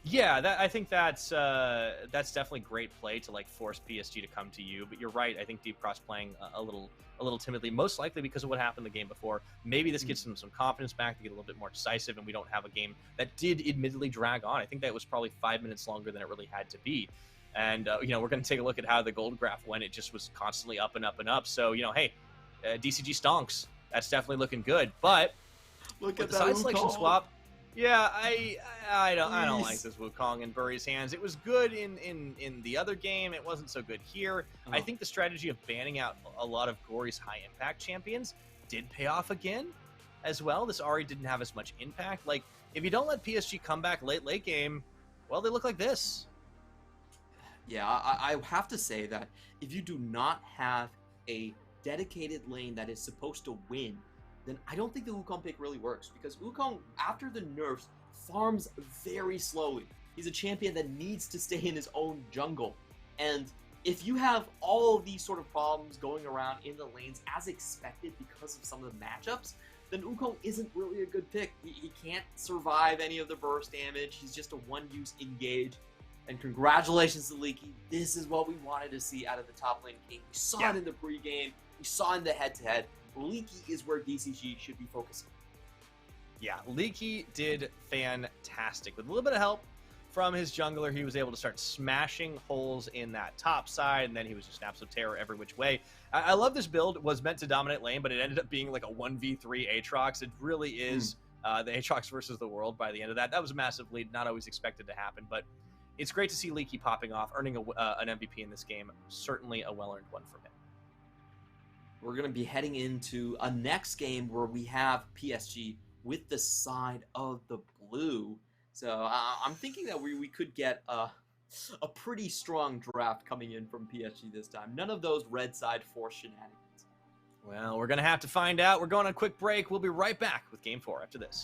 Yeah, I think that's definitely great play to like force PSG to come to you. But you're right. I think Deep Cross playing a little timidly, most likely because of what happened the game before. Maybe this gets them some confidence back to get a little bit more decisive, and we don't have a game that did admittedly drag on. I think that was probably 5 minutes longer than it really had to be. And you know, we're going to take a look at how the gold graph went. It just was constantly up and up and up. So you know, hey, DCG stonks. That's definitely looking good. But look at the side selection swap. Yeah, I don't like this Wukong in Bury's hands. It was good in the other game. It wasn't so good here. I think the strategy of banning out a lot of Gory's high impact champions did pay off again as well. This Ahri didn't have as much impact. Like, if you don't let PSG come back late game, well, they look like this. Yeah, I have to say that if you do not have a dedicated lane that is supposed to win, then I don't think the Wukong pick really works, because Wukong, after the nerfs, farms very slowly. He's a champion that needs to stay in his own jungle. And if you have all of these sort of problems going around in the lanes as expected because of some of the matchups, then Wukong isn't really a good pick. He can't survive any of the burst damage. He's just a one-use engage. And congratulations to Leaky. This is what we wanted to see out of the top lane king. We saw it in the pregame. We saw it in the head-to-head. Leaky is where DCG should be focusing. Yeah, Leaky did fantastic. With a little bit of help from his jungler, he was able to start smashing holes in that top side, and then he was just an absolute terror every which way. I love this build. It was meant to dominate lane, but it ended up being like a 1v3 Aatrox. It really is the Aatrox versus the world by the end of that. That was a massive lead, not always expected to happen, but it's great to see Leaky popping off, earning an MVP in this game. Certainly a well-earned one for him. We're going to be heading into a next game where we have PSG with the side of the blue. So I'm thinking that we could get a pretty strong draft coming in from PSG this time. None of those red side force shenanigans. Well, we're going to have to find out. We're going on a quick break. We'll be right back with Game 4 after this.